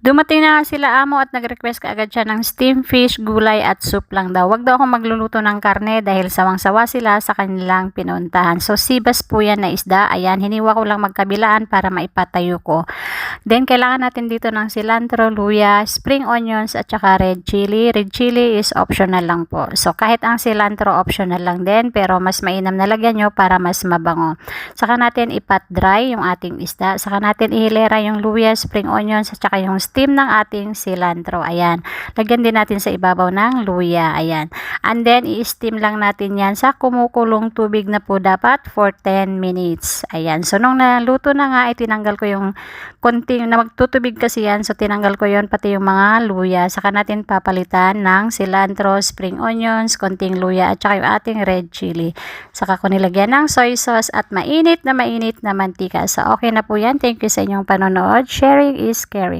Dumating na nga sila amo at nag-request kaagad siya ng steam fish, gulay at soup lang daw. Wag daw ako magluluto ng karne dahil sawang-sawa sila sa kanilang pinuntahan. So sibas po yan na isda. Ayan, hiniwa ko lang magkabilaan para maipatayo ko. Then kailangan natin dito ng cilantro, luya, spring onions at saka red chili. Red chili is optional lang po. So kahit ang cilantro optional lang din, pero mas mainam na lagyan nyo para mas mabango. Saka natin ipat dry yung ating isda. Saka natin ihilera yung luya, spring onions at saka yung steam ng ating cilantro. Ayan. Lagyan din natin sa ibabaw ng luya. Ayan. And then, i-steam lang natin yan sa kumukulong tubig na po dapat for 10 minutes. Ayan. So, nung naluto na nga, tinanggal ko yung konting, na magtutubig kasi yan. So, tinanggal ko yon pati yung mga luya. Saka natin papalitan ng cilantro, spring onions, konting luya at saka yung ating red chili. Saka ko nilagyan ng soy sauce at mainit na mantika. So, okay na po yan. Thank you sa inyong panonood. Sharing is caring.